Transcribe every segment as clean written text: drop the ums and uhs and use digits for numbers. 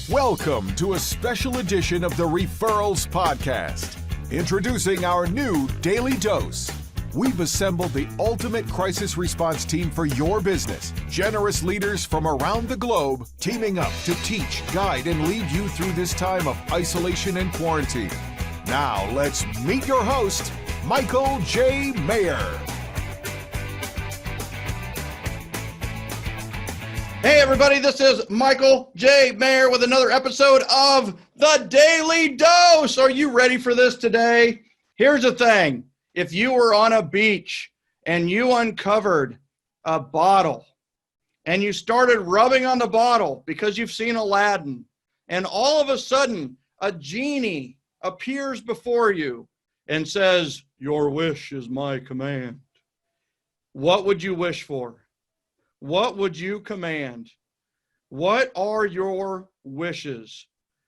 Welcome to a special edition of the Referrals podcast. Introducing our new Daily Dose. We've assembled the ultimate crisis response team for your business. Generous leaders from around the globe teaming up to teach, guide, and lead you through this time of isolation and quarantine. Now let's meet your host, Michael J. Maher. Hey everybody, this is Michael J. Maher with another episode of The Daily Dose. Are you ready for this today? Here's the thing. If you were on a beach and you uncovered a bottle and you started rubbing on the bottle because you've seen Aladdin, and all of a sudden a genie appears before you and says, "Your wish is my command," what would you wish for? What would you command? What are your wishes?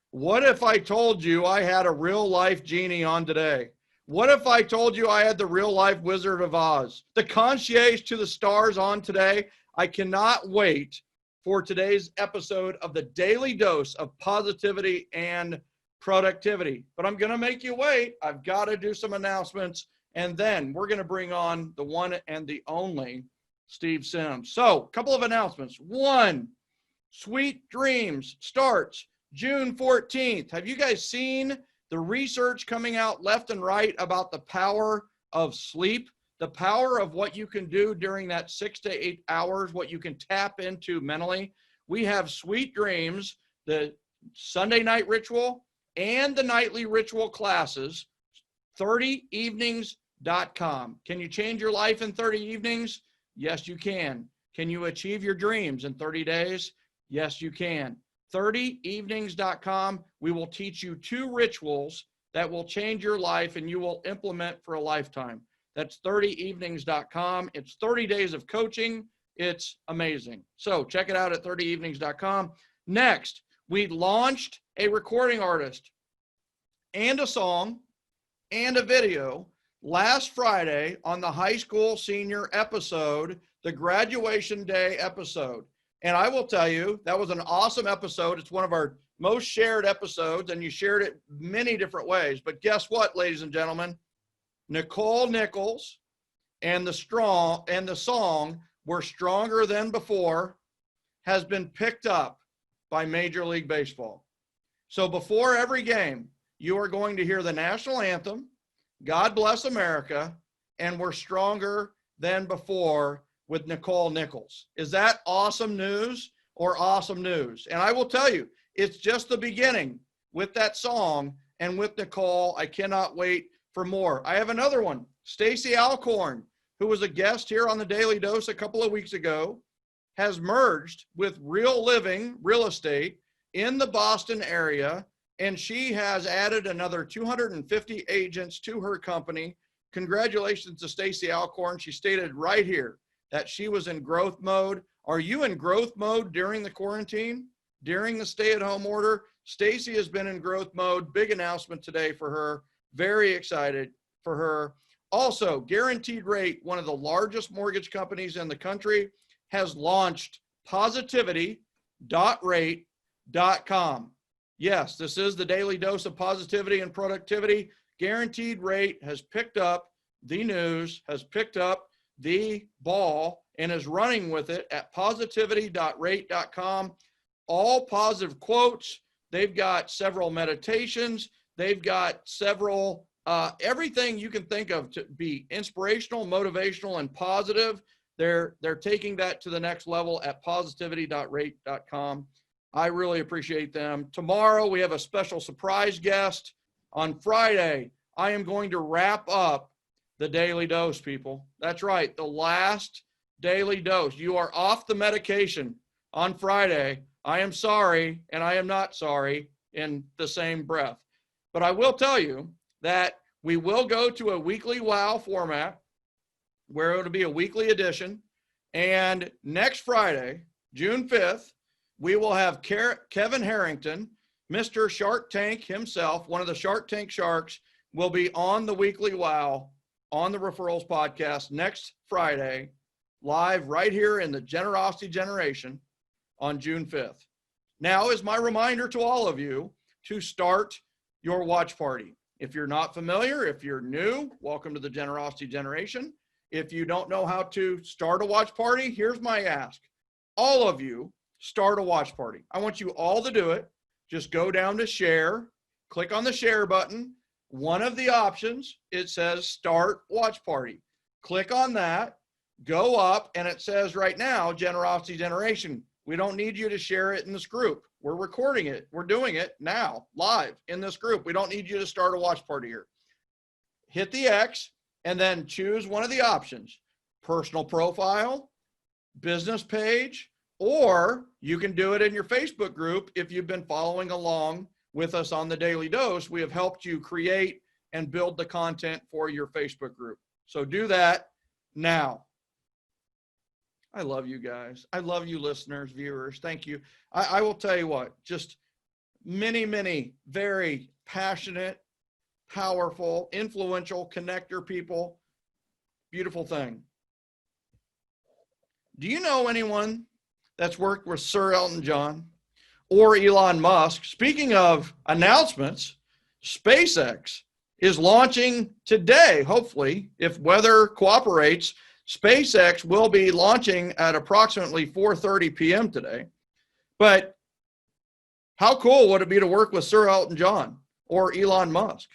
What if I told you I had a real life genie on today? What if I told you I had the real life Wizard of Oz, the concierge to the stars on today? I cannot wait for today's episode of the Daily Dose of Positivity and Productivity. But I'm going to make you wait. I've got to do some announcements, and then we're going to bring on the one and the only Steve Sims. So, a couple of announcements. One, Sweet Dreams starts June 14th. Have you guys seen the research coming out left and right about the power of sleep, the power of what you can do during that 6 to 8 hours, what you can tap into mentally? We have Sweet Dreams, the Sunday night ritual and the nightly ritual classes, 30evenings.com. Can you change your life in 30 evenings? Yes, you can. Can you achieve your dreams in 30 days? Yes, you can. 30evenings.com. We will teach you 2 rituals that will change your life and you will implement for a lifetime. That's 30evenings.com. It's 30 days of coaching. It's amazing. So check it out at 30evenings.com. Next, we launched a recording artist and a song and a video last Friday on the high school senior episode, the graduation day episode. And I will tell you, that was an awesome episode. It's one of our most shared episodes, and you shared it many different ways. But guess what, ladies and gentlemen? Nicole Nichols and the song "We're Stronger Than Before" has been picked up by Major League Baseball. So before every game, you are going to hear the national anthem, "God Bless America," and "We're Stronger Than Before" with Nicole Nichols. Is that awesome news or awesome news? And I will tell you, it's just the beginning with that song and with Nicole. I cannot wait for more. I have another one. Stacy Alcorn, who was a guest here on the Daily Dose a couple of weeks ago, has merged with Real Living Real Estate in the Boston area, and she has added another 250 agents to her company. Congratulations to Stacy Alcorn. She stated right here that she was in growth mode. Are you in growth mode during the quarantine, during the stay-at-home order? Stacy has been in growth mode. Big announcement today for her. Very excited for her. Also, Guaranteed Rate, one of the largest mortgage companies in the country, has launched positivity.rate.com. Yes, this is the Daily Dose of Positivity and Productivity. Guaranteed Rate has picked up the news, has picked up the ball, and is running with it at positivity.rate.com. All positive quotes. They've got several meditations. They've got several, everything you can think of to be inspirational, motivational, and positive. They're taking that to the next level at positivity.rate.com. I really appreciate them. Tomorrow, we have a special surprise guest. On Friday, I am going to wrap up the Daily Dose, people. That's right, the last Daily Dose. You are off the medication on Friday. I am sorry, and I am not sorry in the same breath. But I will tell you that we will go to a weekly WOW format where it'll be a weekly edition. And next Friday, June 5th, we will have Kevin Harrington, Mr. Shark Tank himself, one of the Shark Tank sharks, will be on the weekly WOW on the Referrals podcast next Friday, live right here in the Generosity Generation on June 5th. Now is my reminder to all of you to start your watch party. If you're not familiar, if you're new, welcome to the Generosity Generation. If you don't know how to start a watch party, here's my ask. All of you start a watch party. I want you all to do it. Just go down to share, click on the share button. One of the options, it says start watch party. Click on that, go up, and it says right now, Generosity Generation. We don't need you to share it in this group. We're recording it. We're doing it now, live in this group. We don't need you to start a watch party here. Hit the X and then choose one of the options. Personal profile, business page, or you can do it in your Facebook group. If you've been following along with us on the Daily Dose, we have helped you create and build the content for your Facebook group. So do that now. I love you guys. I love you listeners, viewers. Thank you. I will tell you what, just many, many very passionate, powerful, influential connector people. Beautiful thing. Do you know anyone that's worked with Sir Elton John or Elon Musk? Speaking of announcements, SpaceX is launching today, hopefully, if weather cooperates. SpaceX will be launching at approximately 4:30 p.m. today. But how cool would it be to work with Sir Elton John or Elon Musk?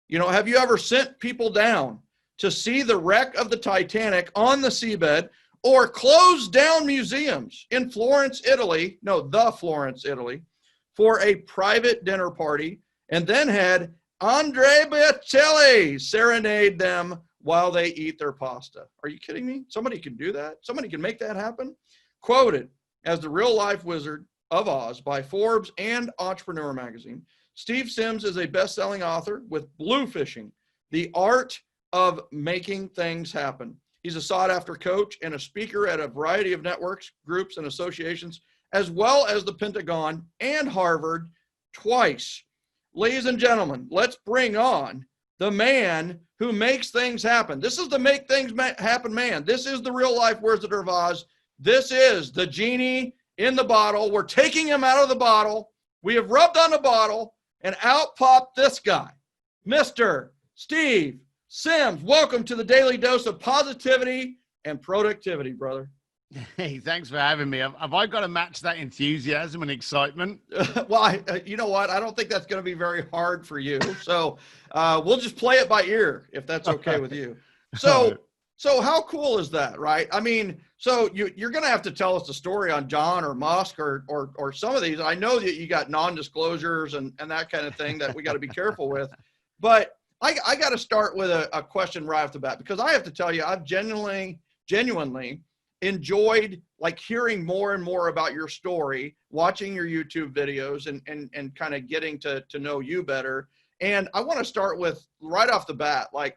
You know, have you ever sent people down to see the wreck of the Titanic on the seabed, or closed down museums in Florence, Italy, for a private dinner party, and then had Andrea Bocelli serenade them while they eat their pasta? Are you kidding me? Somebody can do that? Somebody can make that happen? Quoted as the real-life Wizard of Oz by Forbes and Entrepreneur magazine, Steve Sims is a best-selling author with Bluefishing, the art of making things happen. He's a sought-after coach and a speaker at a variety of networks, groups, and associations, as well as the Pentagon and Harvard twice. Ladies and gentlemen, let's bring on the man who makes things happen. This is the make things happen man. This is the real-life Wizard of Oz. This is the genie in the bottle. We're taking him out of the bottle. We have rubbed on the bottle, and out popped this guy, Mr. Steve Sims. Welcome to the Daily Dose of Positivity and Productivity, brother. Hey, thanks for having me. Have I got to match that enthusiasm and excitement? Well, you know what? I don't think that's going to be very hard for you. So we'll just play it by ear, if that's okay with you. So how cool is that, right? I mean, so you're going to have to tell us the story on John or Musk or some of these. I know that you got non-disclosures and that kind of thing that we got to be careful with. But I got to start with a question right off the bat, because I have to tell you, I've genuinely enjoyed like hearing more and more about your story, watching your YouTube videos and kind of getting to know you better. And I want to start with right off the bat, like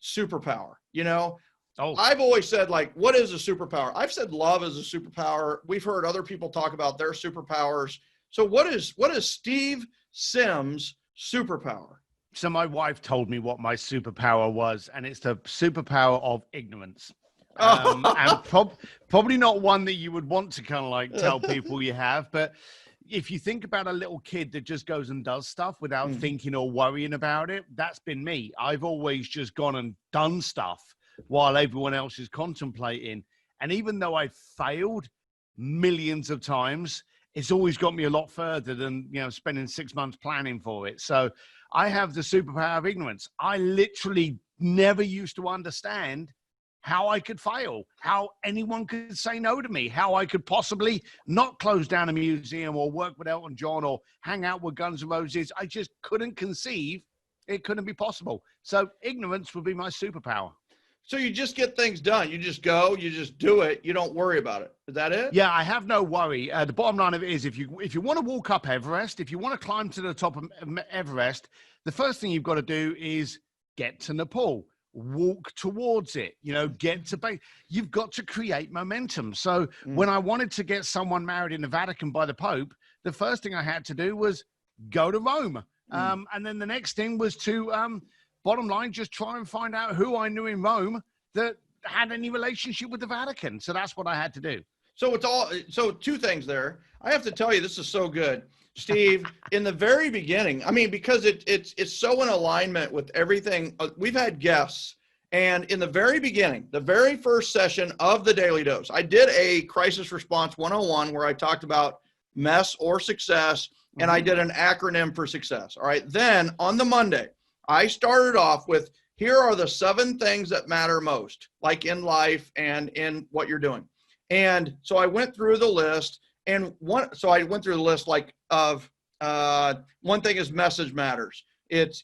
superpower, you know. I've always said, like, what is a superpower? I've said love is a superpower. We've heard other people talk about their superpowers. So what is Steve Sims' superpower? So my wife told me what my superpower was, and it's the superpower of ignorance. And probably not one that you would want to kind of like tell people you have, but if you think about a little kid that just goes and does stuff without thinking or worrying about it, that's been me. I've always just gone and done stuff while everyone else is contemplating. And even though I failed millions of times, it's always got me a lot further than, you know, spending 6 months planning for it. So I have the superpower of ignorance. I literally never used to understand how I could fail, how anyone could say no to me, how I could possibly not close down a museum or work with Elton John or hang out with Guns N' Roses. I just couldn't conceive it couldn't be possible. So ignorance would be my superpower. So you just get things done. You just go, you just do it. You don't worry about it. Is that it? Yeah, I have no worry. The bottom line of it is if you want to walk up Everest, if you want to climb to the top of Everest, the first thing you've got to do is get to Nepal. Walk towards it, you know, get to base. You've got to create momentum. So when I wanted to get someone married in the Vatican by the Pope, the first thing I had to do was go to Rome. And then the next thing was to, bottom line, just try and find out who I knew in Rome that had any relationship with the Vatican. So that's what I had to do. So two things there. I have to tell you, this is so good, Steve. In the very beginning, I mean, because it's so in alignment with everything. We've had guests, and in the very beginning, the very first session of the Daily Dose, I did a crisis response 101 where I talked about mess or success, and I did an acronym for success. All right. Then on the Monday, I started off with, here are the 7 things that matter most, like in life and in what you're doing. And so I went through the list, and one thing is message matters. It's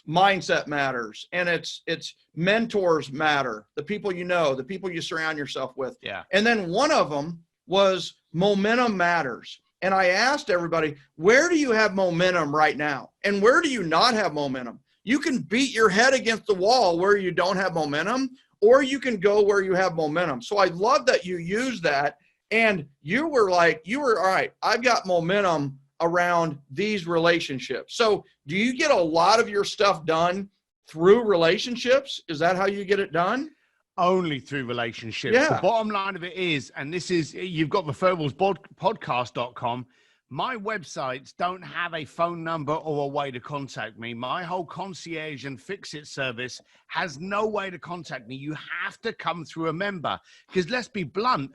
mindset matters, and it's mentors matter. The people you know, the people you surround yourself with. Yeah. And then one of them was momentum matters. And I asked everybody, where do you have momentum right now? And where do you not have momentum? You can beat your head against the wall where you don't have momentum, or you can go where you have momentum. So I love that you use that. And you were all right, I've got momentum around these relationships. So do you get a lot of your stuff done through relationships? Is that how you get it done? Only through relationships. Yeah. The bottom line of it is, and this is, you've got referralspodcast.com. My websites don't have a phone number or a way to contact me. My whole concierge and fix-it service has no way to contact me. You have to come through a member, because let's be blunt,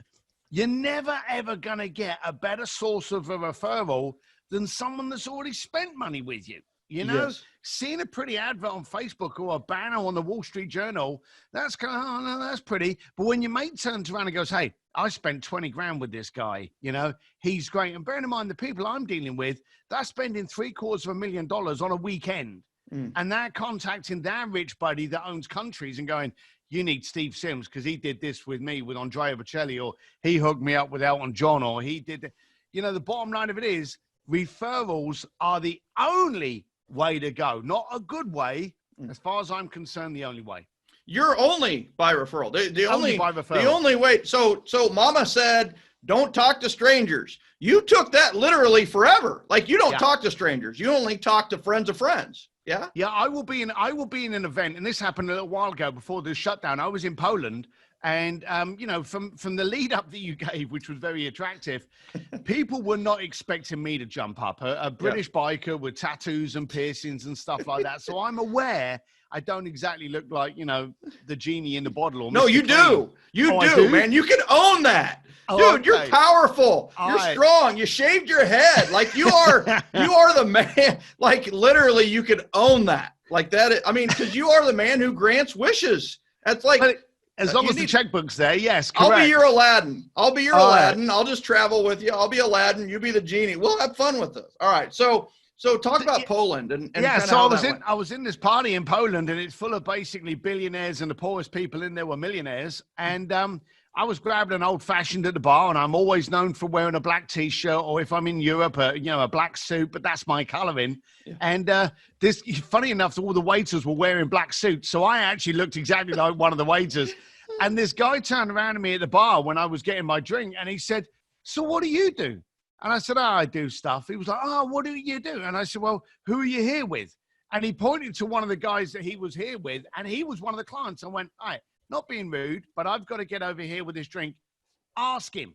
you're never, ever going to get a better source of a referral than someone that's already spent money with you. You know, Yes. Seeing a pretty advert on Facebook or a banner on the Wall Street Journal, that's kind of, oh, no, that's pretty. But when your mate turns around and goes, hey, I spent 20 grand with this guy, you know, he's great. And bearing in mind, the people I'm dealing with, they're spending $750,000 on a weekend. And they're contacting their rich buddy that owns countries and going, you need Steve Sims because he did this with me with Andrea Bocelli, or he hooked me up with Elton John, or he did. You know, the bottom line of it is referrals are the only way to go. Not a good way. As far as I'm concerned, the only way. You're only by referral. The only by referral. The only way. So Mama said, don't talk to strangers. You took that literally forever. Like, you don't talk to strangers. You only talk to friends of friends. Yeah. Yeah. I will be in an event, and this happened a little while ago before the shutdown. I was in Poland, and you know, from the lead up that you gave, which was very attractive, people were not expecting me to jump up. A British biker with tattoos and piercings and stuff like that. So I'm aware I don't exactly look like, you know, the genie in the bottle. Or no, Mr. you Clean. do. You do, man. You can own that. Oh, Dude, okay. You're powerful. You're strong. You shaved your head. Like, you are the man. Like, literally, you could own that. Like that. I mean, because you are the man who grants wishes. That's like, But as long as the checkbook's there, yes, correct. I'll be your Aladdin. Aladdin. I'll just travel with you. I'll be Aladdin. You be the genie. We'll have fun with this. All right. So talk about Poland and yeah. So I was in this party in Poland, and it's full of basically billionaires, and the poorest people in there were millionaires. And I was grabbing an old fashioned at the bar, and I'm always known for wearing a black T-shirt, or if I'm in Europe, a black suit. But that's my coloring. Yeah. And this, funny enough, all the waiters were wearing black suits, so I actually looked exactly like one of the waiters. And this guy turned around to me at the bar when I was getting my drink, and he said, "So what do you do?" And I said, I do stuff. He was like, "Oh, what do you do?" And I said, "Well, who are you here with?" And he pointed to one of the guys that he was here with, and he was one of the clients. I went, "All right, not being rude, but I've got to get over here with this drink. Ask him.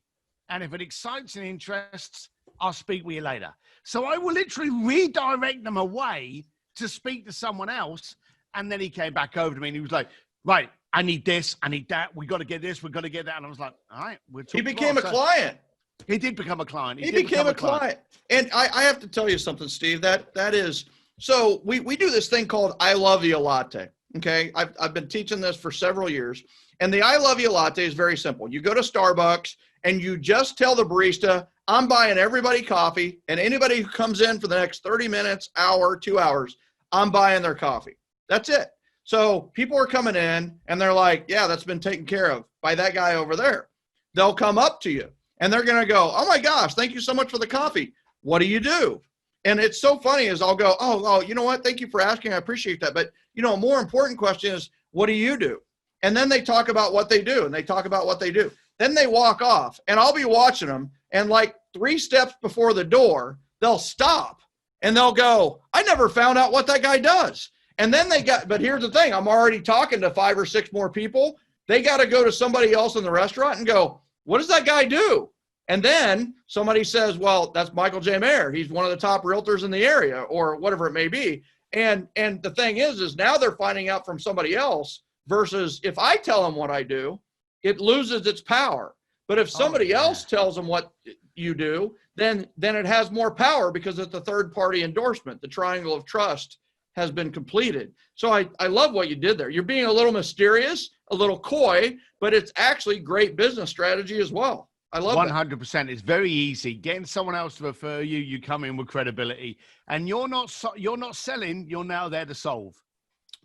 And if it excites and interests, I'll speak with you later." So I will literally redirect them away to speak to someone else. And then he came back over to me, and he was like, "Right, I need this, I need that. We got to get this, we got to get that." And I was like, "All right." He became a client. He did become a client. He became a client. And I have to tell you something, Steve, that is, so we do this thing called I Love You Latte. Okay. I've been teaching this for several years. And the I Love You Latte is very simple. You go to Starbucks and you just tell the barista, I'm buying everybody coffee, and anybody who comes in for the next 30 minutes, hour, 2 hours, I'm buying their coffee. That's it. So people are coming in and they're like, yeah, that's been taken care of by that guy over there. They'll come up to you. And they're going to go, "Oh my gosh, thank you so much for the coffee. What do you do?" And it's so funny is I'll go, oh, you know what? Thank you for asking. I appreciate that. But, you know, a more important question is, what do you do? And then they talk about what they do, and they talk about what they do. Then they walk off, and I'll be watching them. And like 3 steps before the door, they'll stop and they'll go, "I never found out what that guy does." And then but here's the thing. I'm already talking to 5 or 6 more people. They got to go to somebody else in the restaurant and go, what does that guy do? And then somebody says, well, that's Michael J. Maher. He's one of the top realtors in the area, or whatever it may be. And the thing is now they're finding out from somebody else, versus if I tell them what I do, it loses its power. But if somebody else tells them what you do, then it has more power, because it's a third party endorsement. The triangle of trust has been completed. So I love what you did there. You're being a little mysterious, a little coy, but it's actually great business strategy as well. I love 100%. It's very easy. Getting someone else to refer you, you come in with credibility, and you're not selling, you're now there to solve.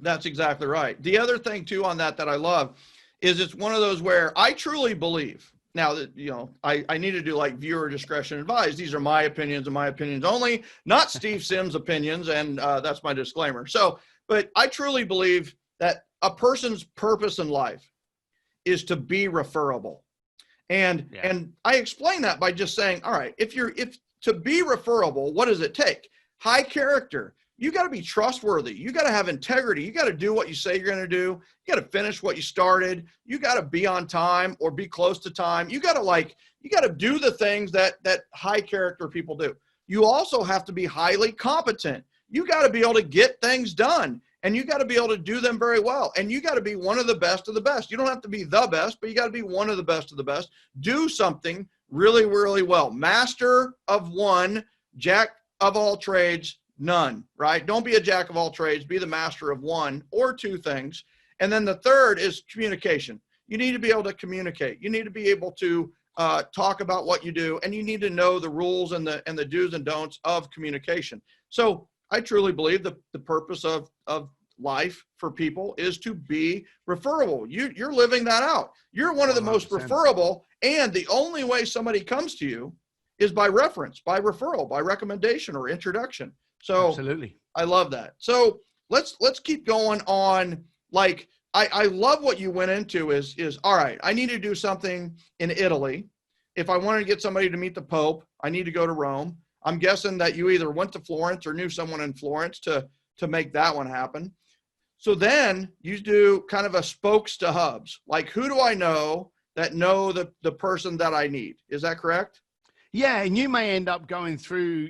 That's exactly right. The other thing too on that I love is it's one of those where I truly believe, now that, I need to do like viewer discretion advised. These are my opinions and my opinions only, not Steve Sims' opinions. And that's my disclaimer. So, but I truly believe that a person's purpose in life is to be referable. And I explain that by just saying, all right, if to be referable, what does it take? High character. You got to be trustworthy. You got to have integrity. You got to do what you say you're going to do. You got to finish what you started. You got to be on time or be close to time. You got to do the things that high character people do. You also have to be highly competent. You got to be able to get things done, and you got to be able to do them very well. And you got to be one of the best of the best. You don't have to be the best, but you got to be one of the best of the best. Do something really, really well. Master of one, jack of all trades, none, right? Don't be a jack of all trades, be the master of one or two things. And then the third is communication. You need to be able to communicate. You need to be able to talk about what you do, and you need to know the rules and the do's and don'ts of communication. So I truly believe the purpose of life for people is to be referable. You're living that out. You're one of the 100%. Most referable, and the only way somebody comes to you is by reference, by referral, by recommendation or introduction. So absolutely, I love that. So let's keep going on. Like, I love what you went into is all right, I need to do something in Italy. If I wanted to get somebody to meet the Pope, I need to go to Rome. I'm guessing that you either went to Florence or knew someone in Florence to make that one happen. So then you do kind of a spokes to hubs. Like, who do I know that know the person that I need? Is that correct? Yeah, and you may end up go through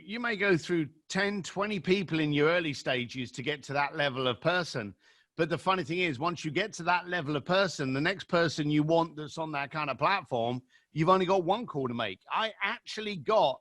10, 20 people in your early stages to get to that level of person. But the funny thing is, once you get to that level of person, the next person you want that's on that kind of platform, you've only got one call to make. I actually got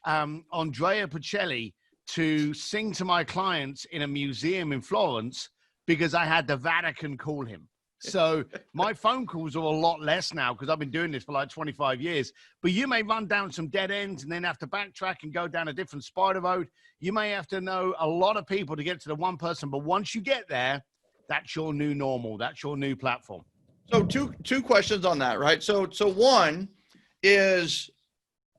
Andrea Bocelli to sing to my clients in a museum in Florence because I had the Vatican call him. So my phone calls are a lot less now because I've been doing this for like 25 years. But you may run down some dead ends and then have to backtrack and go down a different spider road. You may have to know a lot of people to get to the one person. But once you get there, that's your new normal. That's your new platform. So two questions on that, right? So one is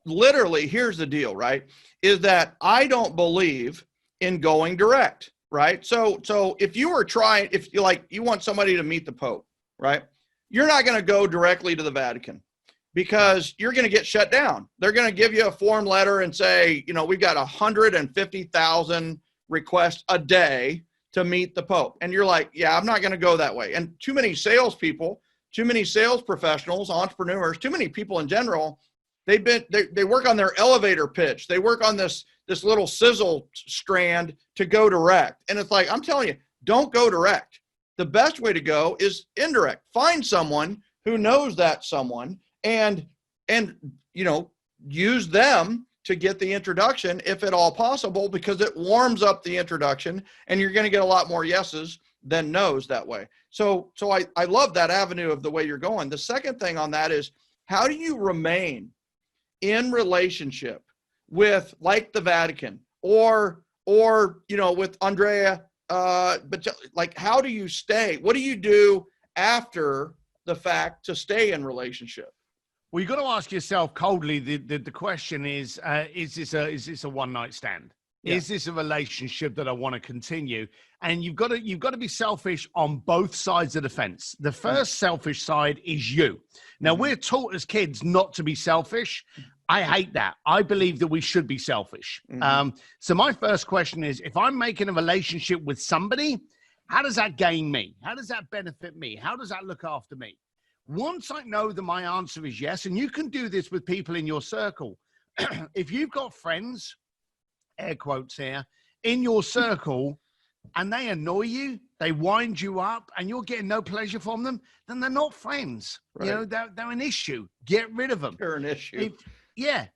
literally, here's the deal, right? Is that I don't believe in going direct. Right. So if you were trying, if you want somebody to meet the Pope, right, you're not going to go directly to the Vatican because you're going to get shut down. They're going to give you a form letter and say, we've got 150,000 requests a day to meet the Pope. And you're like, yeah, I'm not going to go that way. And too many salespeople, too many sales professionals, entrepreneurs, too many people in general, they work on their elevator pitch. They work on this little sizzle strand to go direct. And it's like, I'm telling you, don't go direct. The best way to go is indirect. Find someone who knows that someone and use them to get the introduction if at all possible, because it warms up the introduction and you're going to get a lot more yeses than no's that way. So I love that avenue of the way you're going. The second thing on that is, how do you remain in relationship with, like, the Vatican or with Andrea, but like, how do you stay? What do you do after the fact to stay in relationship? Well, you got to ask yourself coldly. The question is this a one night stand? Yeah. Is this a relationship that I want to continue? And you've got to be selfish on both sides of the fence. The first selfish side is you. Now, we're taught as kids not to be selfish. I hate that. I believe that we should be selfish. So my first question is, if I'm making a relationship with somebody, how does that gain me? How does that benefit me? How does that look after me? Once I know that my answer is yes, and you can do this with people in your circle. If you've got friends, air quotes here, in your circle, and they annoy you, they wind you up, and you're getting no pleasure from them, then they're not friends. Right. You know, they're an issue. Get rid of them. They're an issue.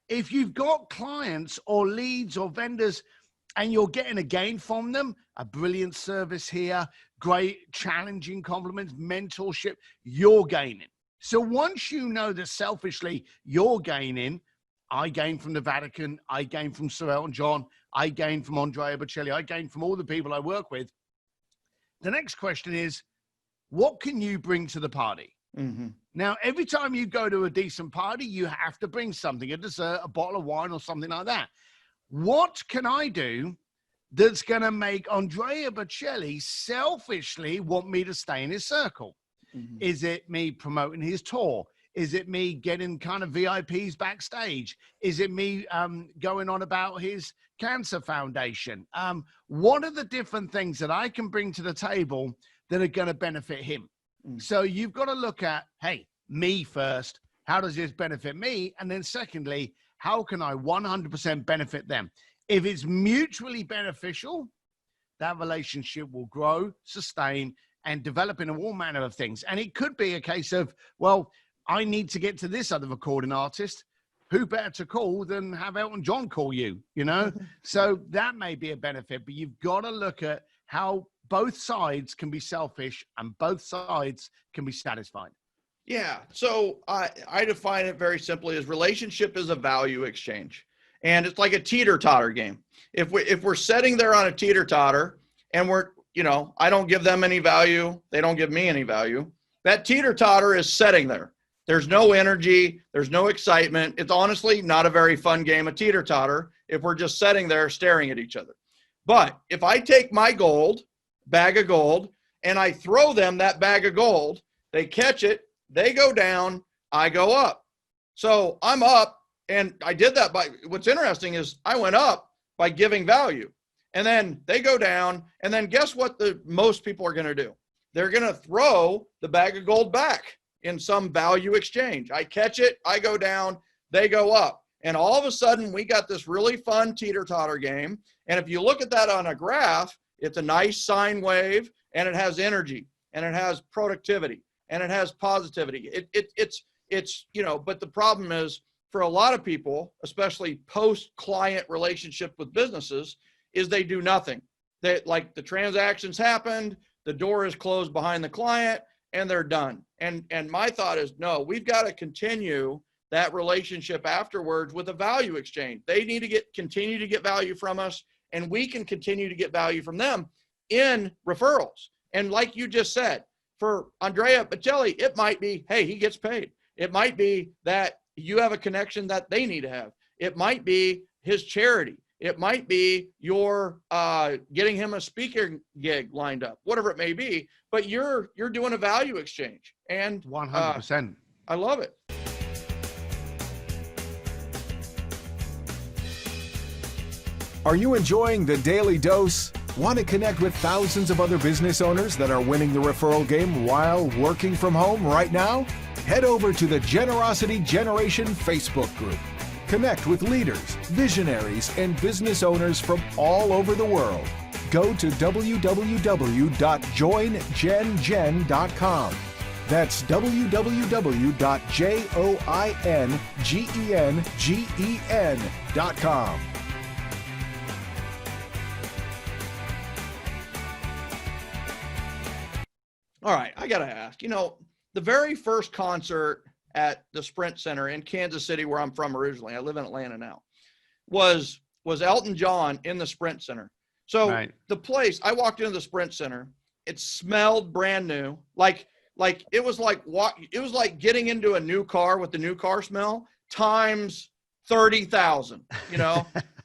If you've got clients or leads or vendors and you're getting a gain from them, a brilliant service here, great challenging compliments, mentorship, you're gaining. So once you know that selfishly you're gaining, I gain from the Vatican, I gain from Sir Elton John, I gain from Andrea Bocelli, I gain from all the people I work with. The next question is, what can you bring to the party? Mm-hmm. Now, every time you go to a decent party, you have to bring something, a dessert, a bottle of wine or something like that. What can I do that's going to make Andrea Bocelli selfishly want me to stay in his circle? Mm-hmm. Is it me promoting his tour? Is it me getting kind of VIPs backstage? Is it me going on about his cancer foundation? What are the different things that I can bring to the table that are going to benefit him? So you've got to look at, hey, me first. How does this benefit me? And then secondly, how can I 100% benefit them? If it's mutually beneficial, that relationship will grow, sustain, and develop into all manner of things. And it could be a case of, well, I need to get to this other recording artist. Who better to call than have Elton John call you, you know? So that may be a benefit, but you've got to look at how both sides can be selfish and both sides can be satisfied. Yeah. So I define it very simply as relationship is a value exchange. And it's like a teeter-totter game. If we're sitting there on a teeter-totter and I don't give them any value, they don't give me any value, that teeter-totter is sitting there. There's no energy. There's no excitement. It's honestly not a very fun game of teeter-totter if we're just sitting there staring at each other. But if I take my bag of gold, and I throw them that bag of gold, they catch it, they go down, I go up. So I'm up, and I did that what's interesting is I went up by giving value. And then they go down, and then guess what most people are going to do? They're going to throw the bag of gold back in some value exchange. I catch it, I go down, they go up. And all of a sudden, we got this really fun teeter-totter game. And if you look at that on a graph, it's a nice sine wave, and it has energy, and it has productivity, and it has positivity. It's but the problem is for a lot of people, especially post-client relationship with businesses, is they do nothing. Like the transactions happened, the door is closed behind the client, and they're done. And my thought is, no, we've got to continue that relationship afterwards with a value exchange. They need to continue to get value from us, and we can continue to get value from them in referrals. And like you just said, for Andrea Bocelli, it might be, hey, he gets paid. It might be that you have a connection that they need to have. It might be his charity. It might be you're getting him a speaker gig lined up, whatever it may be, but you're doing a value exchange. And 100%. I love it. Are you enjoying the Daily Dose? Want to connect with thousands of other business owners that are winning the referral game while working from home right now? Head over to the Generosity Generation Facebook group. Connect with leaders, visionaries, and business owners from all over the world. Go to www.joingengen.com. That's www.joingengen.com. All right, I got to ask, the very first concert at the Sprint Center in Kansas City, where I'm from originally, I live in Atlanta now, was Elton John in the Sprint Center. So right. The place, I walked into the Sprint Center, it smelled brand new. It was like getting into a new car with the new car smell times 30,000,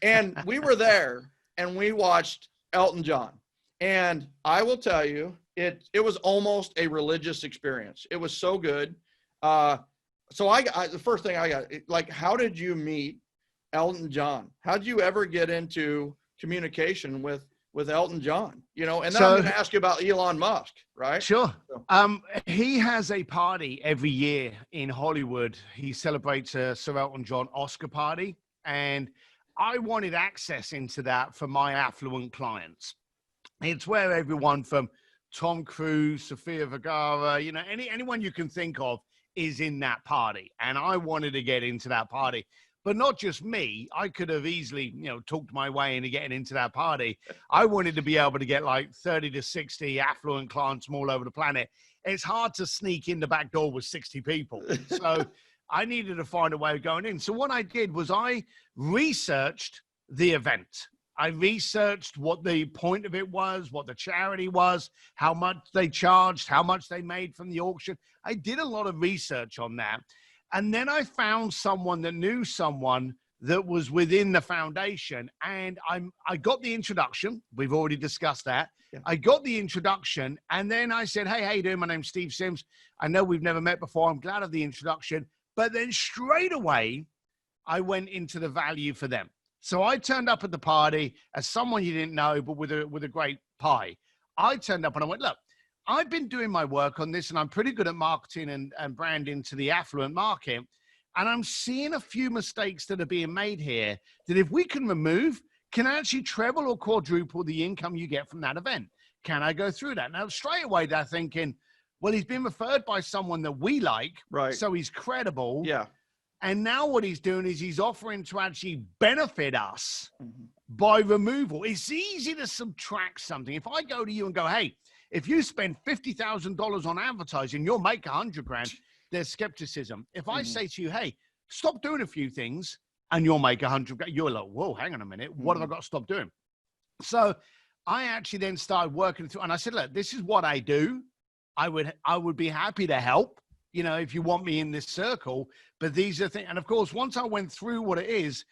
and we were there and we watched Elton John. And I will tell you, it was almost a religious experience. It was so good. So the first thing I got, how did you meet Elton John? How did you ever get into communication with with Elton John, and then So- I'm going to ask you about Elon Musk, right? Sure. He has a party every year in Hollywood. He celebrates a Sir Elton John Oscar party. And I wanted access into that for my affluent clients. It's where everyone from Tom Cruise, Sofia Vergara, anyone you can think of is in that party. And I wanted to get into that party. But not just me. I could have easily, talked my way into getting into that party. I wanted to be able to get like 30 to 60 affluent clients from all over the planet. It's hard to sneak in the back door with 60 people. So I needed to find a way of going in. So what I did was I researched the event. I researched what the point of it was, what the charity was, how much they charged, how much they made from the auction. I did a lot of research on that. And then I found someone that knew someone that was within the foundation. And I got the introduction. We've already discussed that. Yeah. I got the introduction. And then I said, hey, how you doing? My name's Steve Sims. I know we've never met before. I'm glad of the introduction. But then straight away, I went into the value for them. So I turned up at the party as someone you didn't know, but with a great pie. I turned up and I went, look, I've been doing my work on this and I'm pretty good at marketing and branding to the affluent market. And I'm seeing a few mistakes that are being made here that if we can remove, can actually treble or quadruple the income you get from that event. Can I go through that? Now, straight away, they're thinking, well, he's been referred by someone that we like, right? So he's credible. Yeah. And now what he's doing is he's offering to actually benefit us by removal. It's easy to subtract something. If I go to you and go, hey, if you spend $50,000 on advertising, you'll make $100,000. There's skepticism. If I say to you, hey, stop doing a few things and you'll make $100,000, you're like, whoa, hang on a minute. What have I got to stop doing? So I actually then started working through, and I said, look, this is what I do. I would be happy to help, if you want me in this circle, but these are things. And of course, once I went through what it is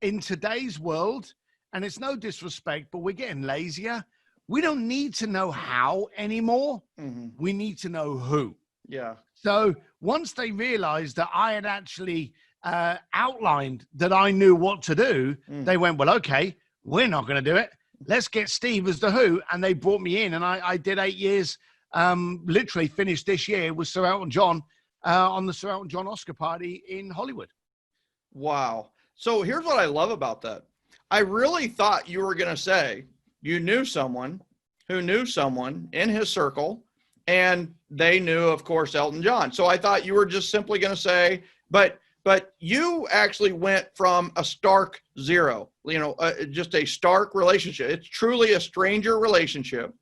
in today's world, and it's no disrespect, but we're getting lazier. We don't need to know how anymore. We need to know who. Yeah. So once they realized that I had actually outlined that I knew what to do, they went, well, okay, we're not going to do it. Let's get Steve as the who. And they brought me in and I did 8 years, literally finished this year with Sir Elton John on the Sir Elton John Oscar party in Hollywood. Wow. So here's what I love about that. I really thought you were going to say you knew someone who knew someone in his circle, and they knew, of course, Elton John. So I thought you were just simply going to say, but you actually went from a stark zero, just a stark relationship. It's truly a stranger relationship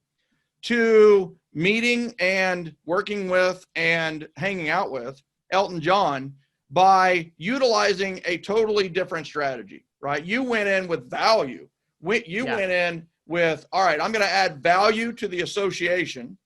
to meeting and working with and hanging out with Elton John by utilizing a totally different strategy, right? You went in with value. Went in with, all right, I'm going to add value to the association,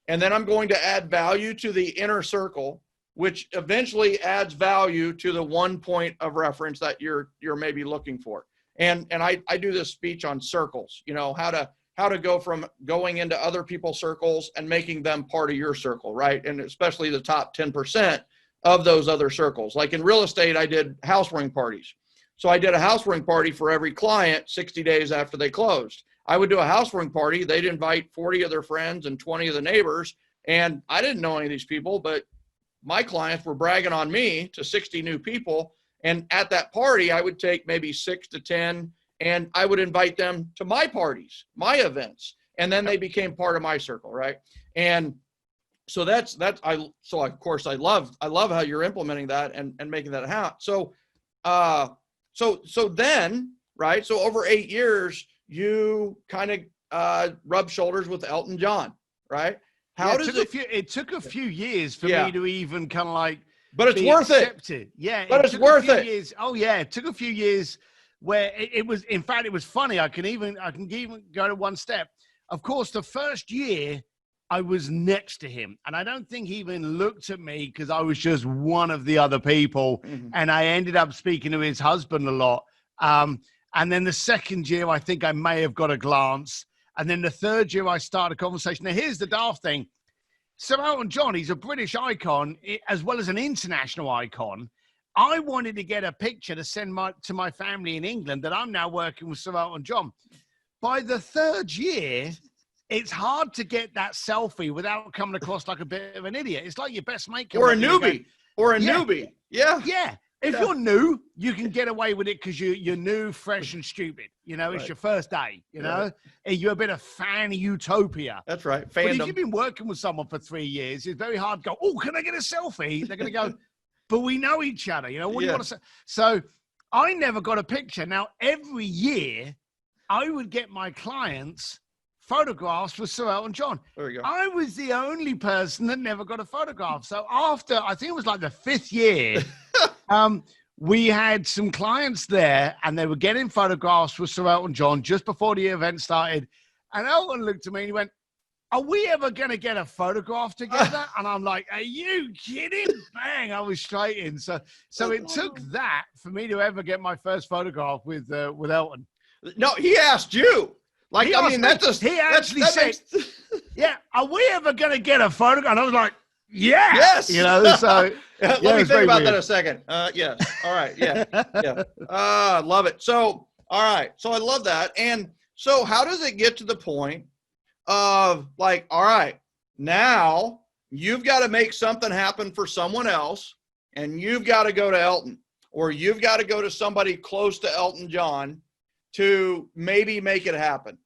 and then I'm going to add value to the inner circle, which eventually adds value to the one point of reference that you're maybe looking for. And I do this speech on circles, how to go from going into other people's circles and making them part of your circle, right? And especially the top 10% of those other circles. Like in real estate, I did housewarming parties. So I did a housewarming party for every client 60 days after they closed. I would do a housewarming party. They'd invite 40 of their friends and 20 of the neighbors. And I didn't know any of these people, but my clients were bragging on me to 60 new people. And at that party, I would take maybe 6 to 10, and I would invite them to my parties, my events. And then they became part of my circle, right? And so of course I love how you're implementing that and making that happen. So then, right? So over 8 years, you kind of rubbed shoulders with Elton John, right? It took a few years for me to even kind of like, but it's worth accepted. it. Yeah, but it's worth it. Years. Oh yeah, it took a few years where it was. In fact, it was funny. I can even go to one step. Of course, the first year I was next to him, and I don't think he even looked at me because I was just one of the other people, and I ended up speaking to his husband a lot. And then the second year, I think I may have got a glance. And then the third year, I started a conversation. Now, here's the daft thing. Sir Elton John, he's a British icon as well as an international icon. I wanted to get a picture to send to my family in England that I'm now working with Sir Elton John. by the third year, it's hard to get that selfie without coming across like a bit of an idiot. It's like your best mate. Or a newbie. Newbie. Yeah. Yeah. If you're new, you can get away with it because you're new, fresh, and stupid. You know, it's your first day. You know, and you're a bit of fan utopia. That's right. Fandom. But if you've been working with someone for 3 years, it's very hard to go, oh, can I get a selfie? They're going to go, but we know each other. You know, what do you want to say? So I never got a picture. Now, every year, I would get my clients photographs with Sir Elton John. There you go. I was the only person that never got a photograph. So after, I think it was like the 5th year, we had some clients there and they were getting photographs with Sir Elton John just before the event started. And Elton looked at me and he went, are we ever going to get a photograph together? And I'm like, are you kidding? Bang, I was straight in. So it took that for me to ever get my first photograph with Elton. No, he asked you. Like, he actually said, yeah, are we ever going to get a photograph? And I was like, yeah. Yes. You know, so. Let me think about that a second. Yes. All right. Yeah. Yeah. Love it. So, all right. So I love that. And so how does it get to the point of like, all right, now you've got to make something happen for someone else and you've got to go to Elton or you've got to go to somebody close to Elton John to maybe make it happen?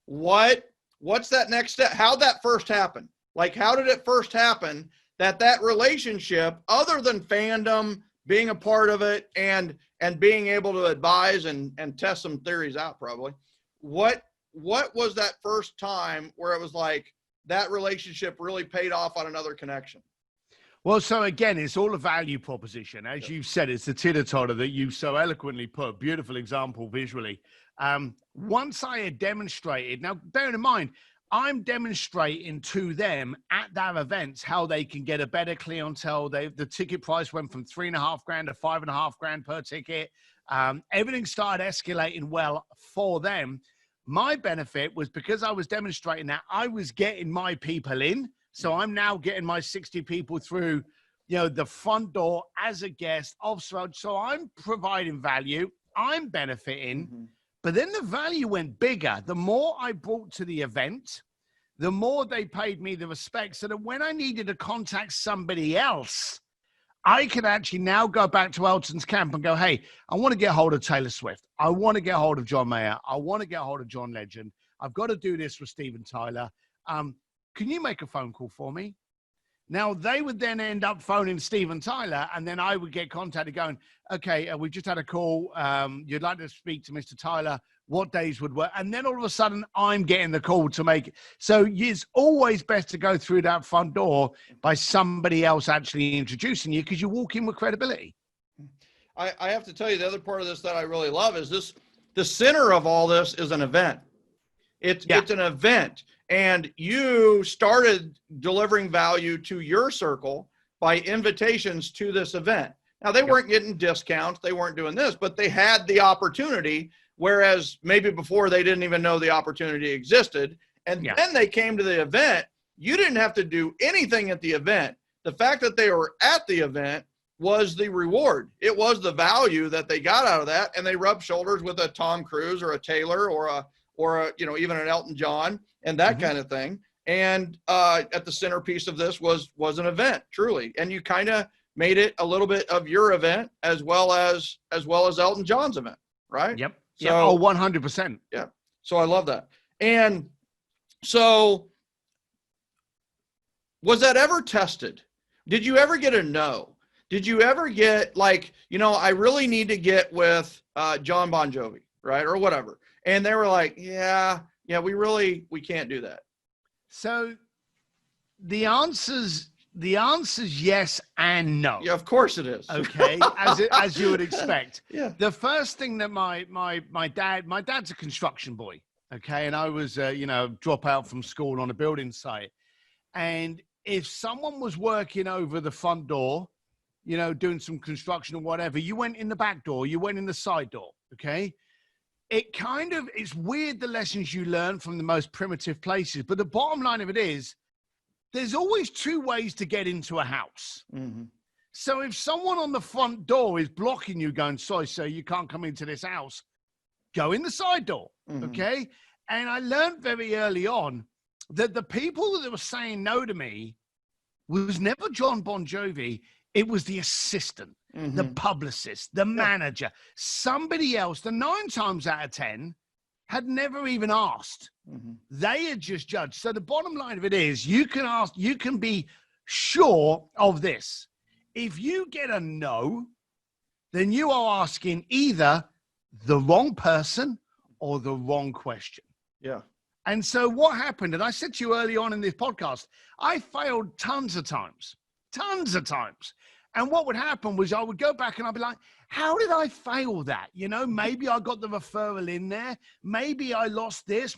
What's that next step? How'd that first happen? Like, how did it first happen that relationship, other than fandom, being a part of it and being able to advise and test some theories out probably, what was that first time where it was like that relationship really paid off on another connection? Well, so again, it's all a value proposition. As you've said, it's the teeter totter that you so eloquently put. Beautiful example visually. Once I had demonstrated, now bearing in mind, I'm demonstrating to them at that event how they can get a better clientele. The ticket price went from $3,500 to $5,500 per ticket. Everything started escalating well for them. My benefit was because I was demonstrating that I was getting my people in. So I'm now getting my 60 people through, you know, the front door as a guest of Sir. So I'm providing value. I'm benefiting. Mm-hmm. But then the value went bigger. The more I brought to the event, the more they paid me the respect. So that when I needed to contact somebody else, I could actually now go back to Elton's camp and go, hey, I want to get hold of Taylor Swift. I want to get hold of John Maher. I want to get hold of John Legend. I've got to do this with Steven Tyler. Can you make a phone call for me? Now, they would then end up phoning Steven Tyler, and then I would get contacted going, okay, we just had a call. You'd like to speak to Mr. Tyler. What days would work? And then all of a sudden, I'm getting the call to make it. So it's always best to go through that front door by somebody else actually introducing you because you walk in with credibility. I have to tell you, the other part of this that I really love is this, the center of all this is an event. It's an event. And you started delivering value to your circle by invitations to this event. Now, they weren't getting discounts. They weren't doing this, but they had the opportunity, whereas maybe before they didn't even know the opportunity existed. And then they came to the event. You didn't have to do anything at the event. The fact that they were at the event was the reward. It was the value that they got out of that. And they rubbed shoulders with a Tom Cruise or a Taylor or a you know, even an Elton John and that kind of thing. And at the centerpiece of this was an event, truly. And you kind of made it a little bit of your event as well as Elton John's event, right? Yep. So, 100%. Yeah. So I love that. And so was that ever tested? Did you ever get a no? Did you ever get like, you know, I really need to get with John Bon Jovi, right? Or whatever. And they were like, yeah, we can't do that. So the answer's yes and no. Yeah, of course it is. Okay, as you would expect. Yeah. The first thing that my dad's a construction boy. Okay, and I was drop out from school on a building site, and if someone was working over the front door, you know, doing some construction or whatever, you went in the back door, you went in the side door. Okay. It's weird the lessons you learn from the most primitive places, but the bottom line of it is there's always two ways to get into a house. Mm-hmm. So if someone on the front door is blocking you going, sorry, sir, you can't come into this house, go in the side door. Okay. And I learned very early on that the people that were saying no to me was never John Bon Jovi. It was the assistant, the publicist, the manager, somebody else. The 9 times out of 10 had never even asked. They had just judged. So the bottom line of it is you can be sure of this. If you get a no, then you are asking either the wrong person or the wrong question. Yeah. And so what happened, and I said to you early on in this podcast, I failed tons of times. And what would happen was I would go back and I'd be like, how did I fail that? You know, maybe I got the referral in there. Maybe I lost this.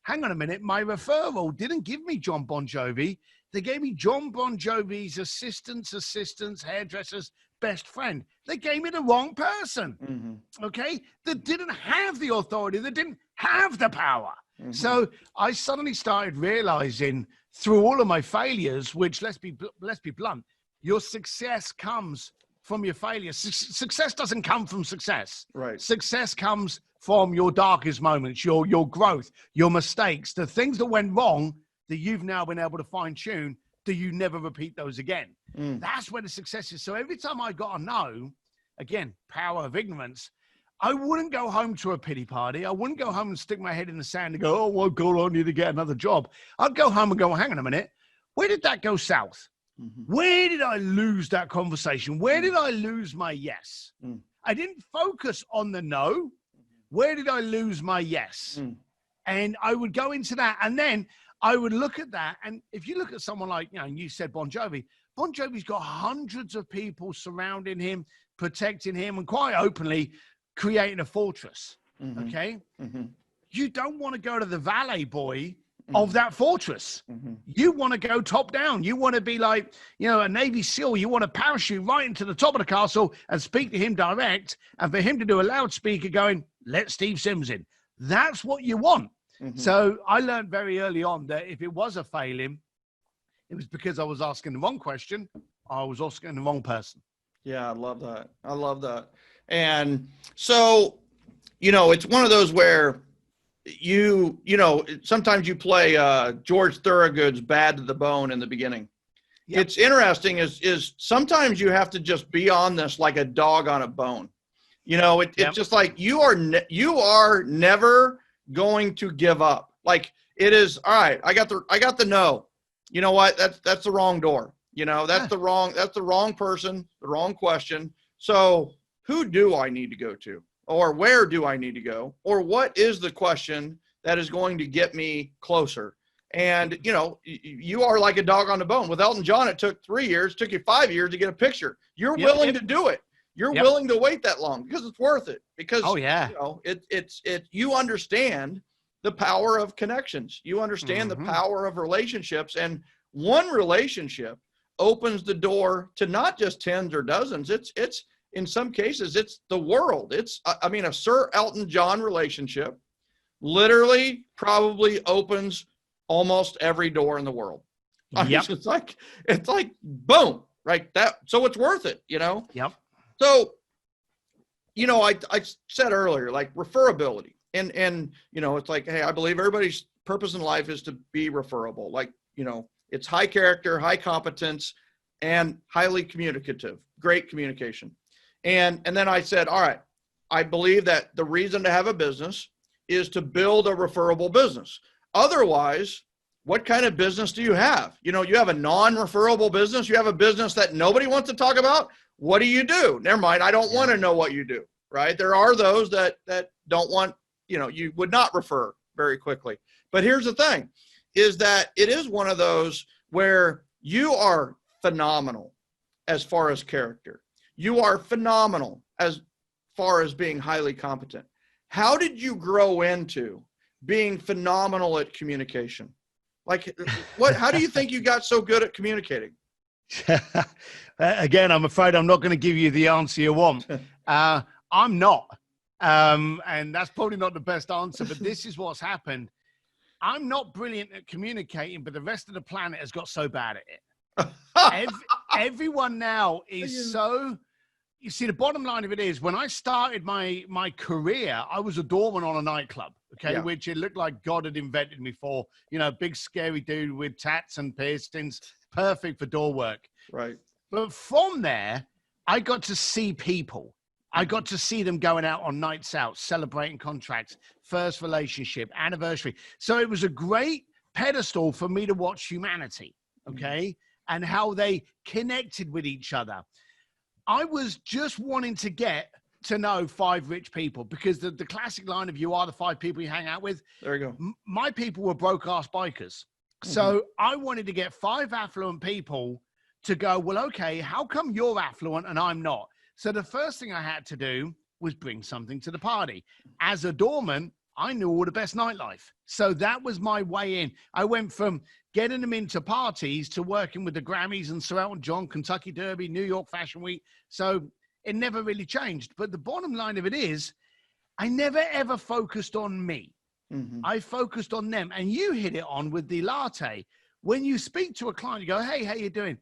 Hang on a minute. My referral didn't give me John Bon Jovi. They gave me John Bon Jovi's assistants, hairdressers, best friend. They gave me the wrong person. Okay. That didn't have the authority. That didn't have the power. So I suddenly started realizing through all of my failures, which let's be blunt, your success comes from your failure. Success doesn't come from success. Right. Success comes from your darkest moments, your growth, your mistakes, the things that went wrong that you've now been able to fine tune. Do you never repeat those again? That's where the success is. So every time I got a no, again, power of ignorance, I wouldn't go home to a pity party. I wouldn't go home and stick my head in the sand and go, oh, well, God, I need to get another job. I'd go home and go, hang on a minute. Where did that go south? Where did I lose that conversation? Where did I lose my yes? I didn't focus on the no. Where did I lose my yes? And I would go into that. And then I would look at that. And if you look at someone like, you know, you said Bon Jovi, Bon Jovi's got hundreds of people surrounding him, protecting him, and quite openly creating a fortress. Okay. You don't want to go to the valet boy of that fortress. You want to go top down. You want to be like, you know, a Navy SEAL. You want to parachute right into the top of the castle and speak to him direct, and for him to do a loudspeaker going, let Steve Sims in. That's what you want. So I learned very early on that if it was a failing, it was because I was asking the wrong question. I was asking the wrong person. Yeah, I love that. And so, you know, it's one of those where you know, sometimes you play George Thorogood's Bad to the Bone in the beginning. Yep. It's interesting is sometimes you have to just be on this like a dog on a bone. You know, it's just like you are never going to give up. Like it is, all right, I got the no. You know what? That's the wrong door. You know, that's the wrong person, the wrong question. So who do I need to go to? Or where do I need to go? Or what is the question that is going to get me closer? And, you know, you are like a dog on the bone. With Elton John, it took 3 years, took you 5 years to get a picture. You're willing to do it. You're willing to wait that long because it's worth it. Because, you know, you understand the power of connections. You understand the power of relationships. And one relationship opens the door to not just tens or dozens. It's in some cases, it's the world. I mean, a Sir Elton John relationship literally probably opens almost every door in the world. I mean, it's like boom, right? So it's worth it, you know? Yep. So, you know, I said earlier, like referability and, you know, it's like, hey, I believe everybody's purpose in life is to be referable. Like, you know, it's high character, high competence, and highly communicative, great communication. And then I said, all right, I believe that the reason to have a business is to build a referable business. Otherwise, what kind of business do you have? You know, you have a non-referable business. You have a business that nobody wants to talk about. What do you do? Never mind. I don't want to know what you do, right? There are those that don't want, you know, you would not refer very quickly. But here's the thing is that it is one of those where you are phenomenal as far as character. You are phenomenal as far as being highly competent. How did you grow into being phenomenal at communication? Like how do you think you got so good at communicating? Again, I'm afraid I'm not going to give you the answer you want. I'm not. And that's probably not the best answer, but this is what's happened. I'm not brilliant at communicating, but the rest of the planet has got so bad at it. Everyone now is so you see, the bottom line of it is when I started my career, I was a doorman on a nightclub, okay, which it looked like God had invented me for, big scary dude with tats and piercings, perfect for door work. Right. But from there, I got to see people. I got to see them going out on nights out, celebrating contracts, first relationship, anniversary. So it was a great pedestal for me to watch humanity, okay, and how they connected with each other. I was just wanting to get to know 5 rich people because the classic line of you are the 5 people you hang out with. There you go. My people were broke-ass bikers. So I wanted to get 5 affluent people to go, well, okay, how come you're affluent and I'm not? So the first thing I had to do was bring something to the party. As a doorman, I knew all the best nightlife. So that was my way in. I went from getting them into parties to working with the Grammys and Sir Elton John, Kentucky Derby, New York Fashion Week. So it never really changed. But the bottom line of it is, I never ever focused on me. I focused on them. And you hit it on with the latte. When you speak to a client, you go, hey, how you doing?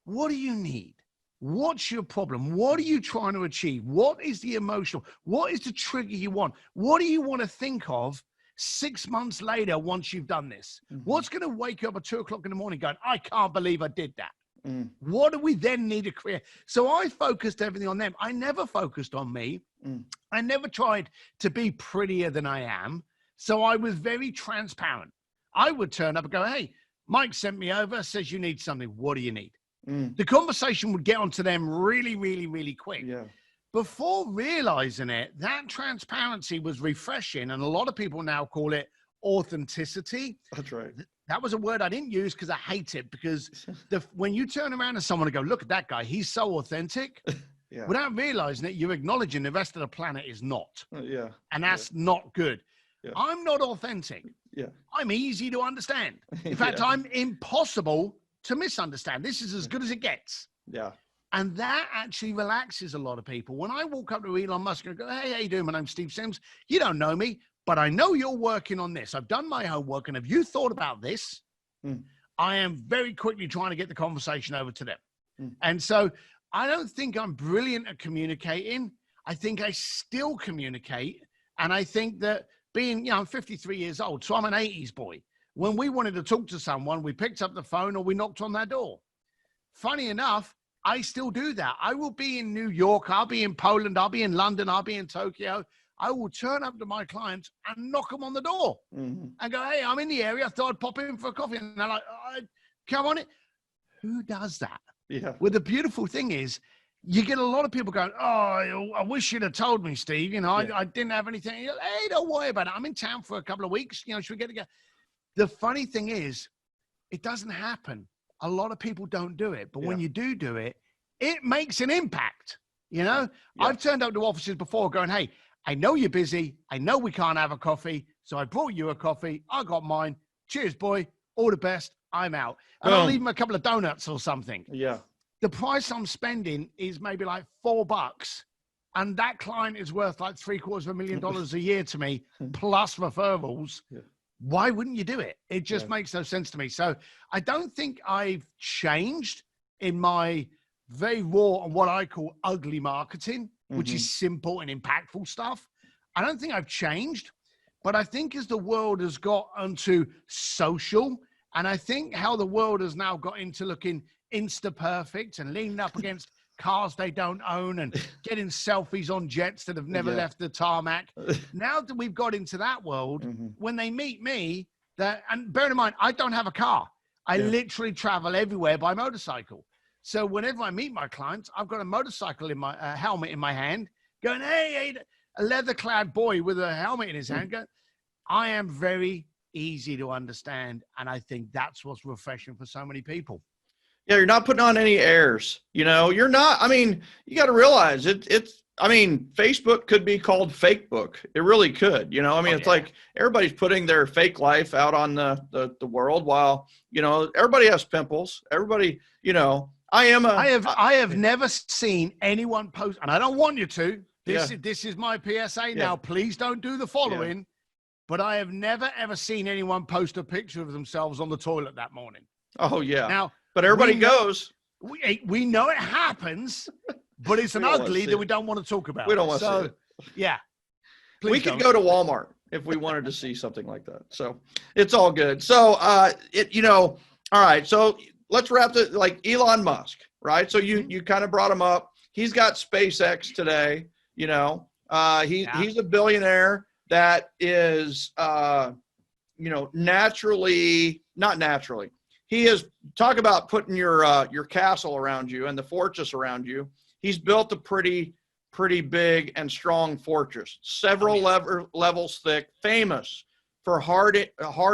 What do you need? What's your problem? What are you trying to achieve? What is the emotional? What is the trigger you want? What do you want to think of 6 months later once you've done this? What's going to wake you up at 2 o'clock in the morning going, I can't believe I did that? What do we then need to create? So I focused everything on them. I never focused on me. I never tried to be prettier than I am. So I was very transparent. I would turn up and go, hey, Mike sent me over, says you need something. What do you need? The conversation would get onto them really, really, really quick. Yeah. Before realizing it, that transparency was refreshing. And a lot of people now call it authenticity. That's right. That was a word I didn't use because I hate it. Because when you turn around to someone and go, look at that guy, he's so authentic. Without realizing it, you're acknowledging the rest of the planet is not. And that's not good. I'm not authentic. I'm easy to understand. In fact, I'm impossible to misunderstand. This is as good as it gets. And that actually relaxes a lot of people. When I walk up to Elon Musk and go, hey, how you doing? My name's Steve Sims. You don't know me, but I know you're working on this. I've done my homework. And have you thought about this? I am very quickly trying to get the conversation over to them. And so I don't think I'm brilliant at communicating. I think I still communicate. And I think that being, I'm 53 years old, so I'm an 80s boy. When we wanted to talk to someone, we picked up the phone or we knocked on their door. Funny enough, I still do that. I will be in New York. I'll be in Poland. I'll be in London. I'll be in Tokyo. I will turn up to my clients and knock them on the door and go, hey, I'm in the area. I thought I'd pop in for a coffee. And they're like, come on in. Who does that? Well, the beautiful thing is you get a lot of people going, oh, I wish you'd have told me, Steve. I didn't have anything. Hey, don't worry about it. I'm in town for a couple of weeks. Should we get together? The funny thing is, it doesn't happen. A lot of people don't do it. But when you do it, it makes an impact. I've turned up to offices before going, hey, I know you're busy. I know we can't have a coffee. So I brought you a coffee. I got mine. Cheers, boy. All the best. I'm out. And I'll leave them a couple of donuts or something. The price I'm spending is maybe like $4. And that client is worth like $750,000 a year to me, plus referrals. Why wouldn't you do it? It just makes no sense to me. So I don't think I've changed in my very raw and what I call ugly marketing, which is simple and impactful stuff. I don't think I've changed, but I think as the world has got onto social, and I think how the world has now got into looking Insta perfect and leaning up against cars they don't own and getting selfies on jets that have never left the tarmac. Now that we've got into that world, when they meet me, and bear in mind, I don't have a car. I literally travel everywhere by motorcycle. So whenever I meet my clients, I've got a motorcycle in my helmet in my hand going, hey, a leather-clad boy with a helmet in his hand going, I am very easy to understand. And I think that's what's refreshing for so many people. Yeah, you're not putting on any airs. You're not. I mean, you got to realize Facebook could be called fake book. It really could. It's like everybody's putting their fake life out on the world while, everybody has pimples. Everybody, I have never seen anyone post, and I don't want you to. This is my PSA now. Please don't do the following. But I have never, ever seen anyone post a picture of themselves on the toilet that morning. Oh, yeah. Now, but everybody goes. We know it happens, but it's an We don't wanna ugly see that it. we don't want to talk about. We don't want to see So, it. yeah. We Please could don't. go to Walmart if we wanted to see something like that. So it's all good. So, all right. So let's wrap it like Elon Musk, right? So you kind of brought him up. He's got SpaceX today. He's a billionaire that is, not naturally. He is, talk about putting your castle around you and the fortress around you. He's built a pretty big and strong fortress, several levels thick, famous for hard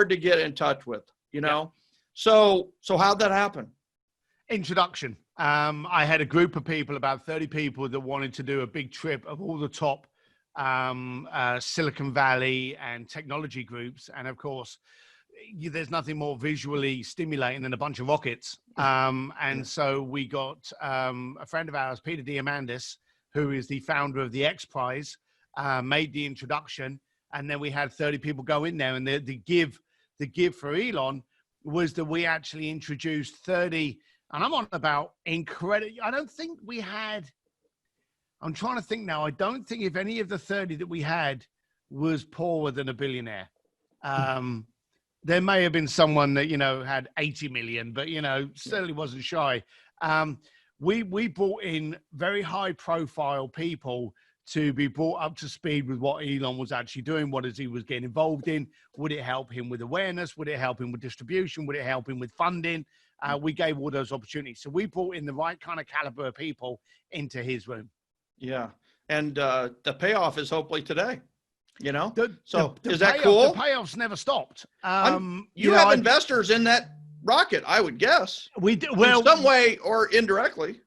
to get in touch with, So how'd that happen? Introduction. I had a group of people, about 30 people, that wanted to do a big trip of all the top Silicon Valley and technology groups. And of course, there's nothing more visually stimulating than a bunch of rockets. So we got a friend of ours, Peter Diamandis, who is the founder of the X Prize, made the introduction. And then we had 30 people go in there. And the give for Elon was that we actually introduced 30, and I'm on about incredible. I don't think we had, I'm trying to think now. I don't think if any of the 30 that we had was poorer than a billionaire. There may have been someone that, had 80 million, but, certainly wasn't shy. We brought in very high profile people to be brought up to speed with what Elon was actually doing. What is he was getting involved in? Would it help him with awareness? Would it help him with distribution? Would it help him with funding? We gave all those opportunities. So we brought in the right kind of caliber of people into his room. Yeah. And the payoff is hopefully today, Is that payoff, cool? The payoffs never stopped. You have investors in that rocket, I would guess. We do, well, in some way or indirectly.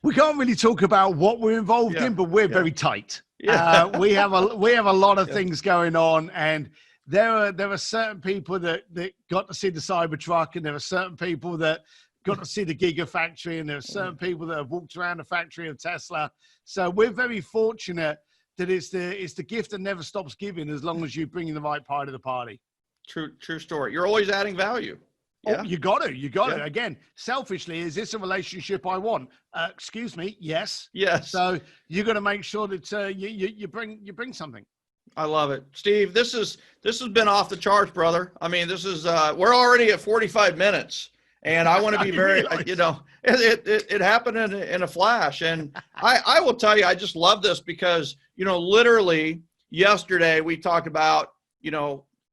We can't really talk about what we're involved in, but we're very tight. Yeah. We have a lot of things going on, and there are certain people that got to see the Cybertruck, and there are certain people that got to see the Gigafactory, and there are certain people that have walked around the factory of Tesla. So we're very fortunate that it's the gift that never stops giving, as long as you bring in the right part of the party. True story. You're always adding value. Yeah. Oh, you got to. Again, selfishly, is this a relationship I want? Excuse me. Yes. So you got to make sure that you bring something. I love it, Steve. This has been off the charts, brother. I mean, this is we're already at 45 minutes, and I want to be very, it happened in a flash, and I will tell you, I just love this because literally yesterday we talked about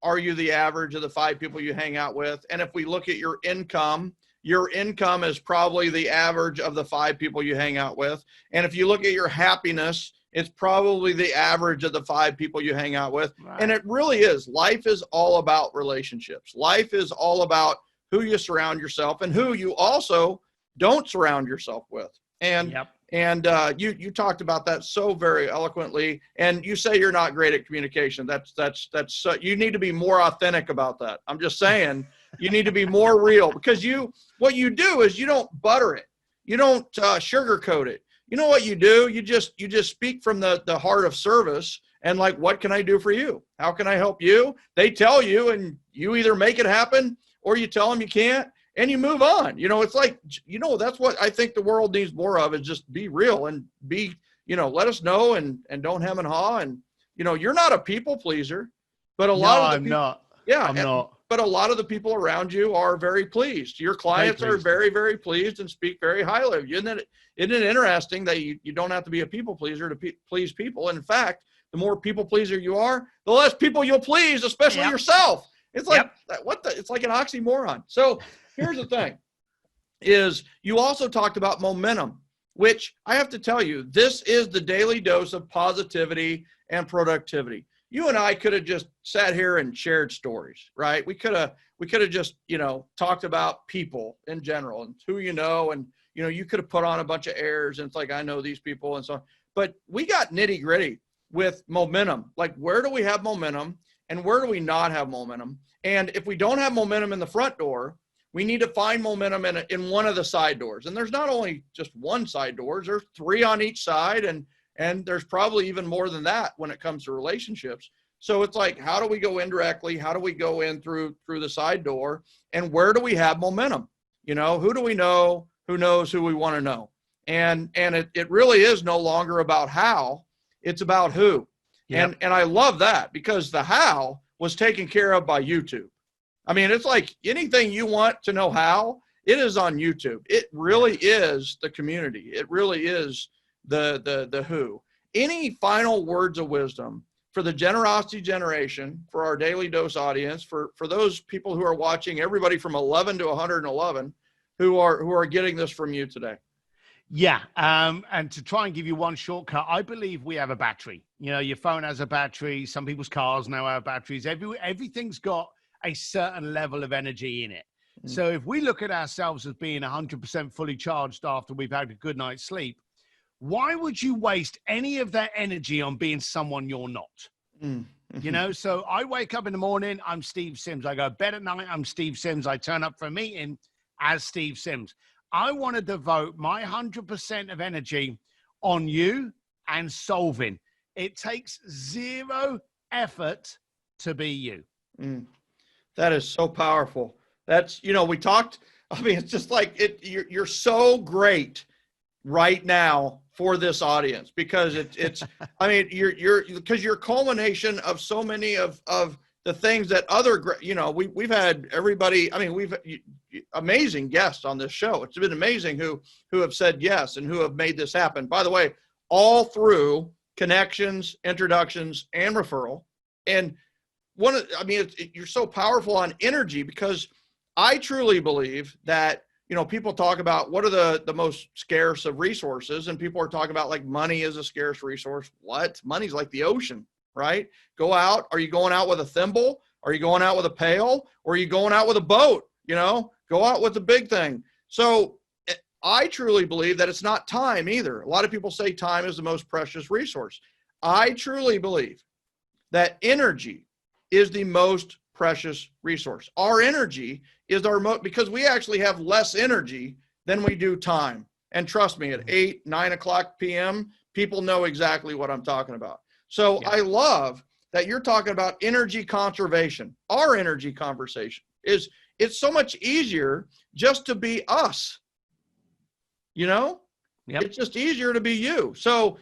are you the average of the 5 people you hang out with? And if we look at your income is probably the average of the 5 people you hang out with. And if you look at your happiness, it's probably the average of the 5 people you hang out with. Right. And it really is. Life is all about relationships. Life is all about who you surround yourself and who you also don't surround yourself with. And you talked about that so very eloquently, and you say you're not great at communication. That's you need to be more authentic about that. I'm just saying you need to be more real, because what you do is you don't butter it. You don't sugarcoat it. You know what you do? You just speak from the heart of service, and like, what can I do for you? How can I help you? They tell you, and you either make it happen or you tell them you can't. And you move on. It's like, that's what I think the world needs more of, is just be real and be, let us know and don't hem and haw. And, you're not a people pleaser, but I'm not. Yeah. I'm not. But a lot of the people around you are very pleased. Your clients are very, very pleased and speak very highly of you. And then isn't it interesting that you don't have to be a people pleaser to please people? And in fact, the more people pleaser you are, the less people you'll please, especially yourself. It's like, it's like an oxymoron. So here's the thing, is you also talked about momentum, which I have to tell you, this is the daily dose of positivity and productivity. You and I could have just sat here and shared stories, right? We could have just, talked about people in general and who and, you could have put on a bunch of airs and it's like, I know these people and so on. But we got nitty gritty with momentum. Like, where do we have momentum and where do we not have momentum? And if we don't have momentum in the front door, we need to find momentum in one of the side doors. And there's not only just one side doors, there's 3 on each side. And there's probably even more than that when it comes to relationships. So it's like, how do we go indirectly? How do we go in through the side door? And where do we have momentum? Who do we know? Who knows who we want to know? And it really is no longer about how, it's about who. Yep. And I love that, because the how was taken care of by YouTube. I mean, it's like anything you want to know how, it is on YouTube. It really is the community. It really is the who. Any final words of wisdom for the generosity generation, for our Daily Dose audience, for those people who are watching, everybody from 11 to 111 who are getting this from you today? Yeah. And to try and give you one shortcut, I believe we have a battery. You know, your phone has a battery. Some people's cars now have batteries. Everything's got a certain level of energy in it. Mm. So if we look at ourselves as being 100% fully charged after we've had a good night's sleep, why would you waste any of that energy on being someone you're not? Mm. You know, so I wake up in the morning, I'm Steve Sims. I go to bed at night, I'm Steve Sims. I turn up for a meeting as Steve Sims. I want to devote my 100% of energy on you and solving. It takes zero effort to be you. Mm. That is so powerful. That's, you know, we talked, I mean, it's just like you're so great right now for this audience, because it's I mean, because you're a culmination of so many of the things that other, you know, we've had everybody, I mean, we've amazing guests on this show. It's been amazing who have said yes and who have made this happen. By the way, all through connections, introductions, and referral. And you're so powerful on energy, because I truly believe that, you know, people talk about what are the most scarce of resources, and people are talking about like money is a scarce resource. What? Money's like the ocean, right? Go out. Are you going out with a thimble? Are you going out with a pail? Or are you going out with a boat? You know, go out with the big thing. So I truly believe that it's not time either. A lot of people say time is the most precious resource. I truly believe that energy is the most precious resource. Our energy is because we actually have less energy than we do time. And trust me, at 8, 9 o'clock p.m., people know exactly what I'm talking about. So yeah. I love that you're talking about energy conservation. Our energy conversation it's so much easier just to be us, you know? Yep. It's just easier to be you. So,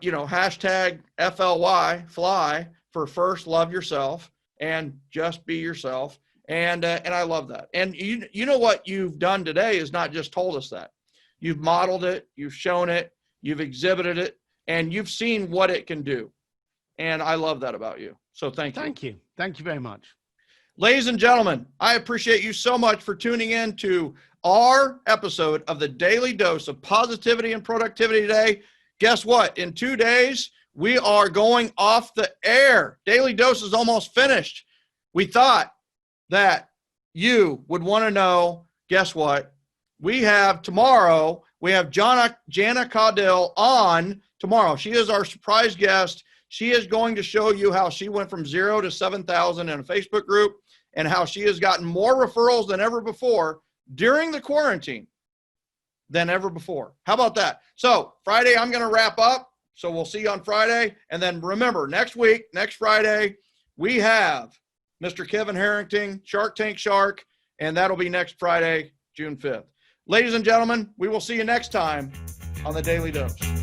you know, hashtag FLY, fly, for first love yourself and just be yourself. And I love that. And you know what you've done today is not just told us that. You've modeled it, you've shown it, you've exhibited it, and you've seen what it can do. And I love that about you. So thank you. Thank you. Thank you very much. Ladies and gentlemen, I appreciate you so much for tuning in to our episode of the Daily Dose of Positivity and Productivity today. Guess what? In 2 days, we are going off the air. Daily Dose is almost finished. We thought that you would want to know, guess what? We have tomorrow, we have Jana Caudill on tomorrow. She is our surprise guest. She is going to show you how she went from 0 to 7,000 in a Facebook group, and how she has gotten more referrals than ever before during the quarantine than ever before. How about that? So Friday, I'm going to wrap up. So we'll see you on Friday. And then remember, next week, next Friday, we have Mr. Kevin Harrington, Shark Tank Shark, and that'll be next Friday, June 5th. Ladies and gentlemen, we will see you next time on the Daily Dose.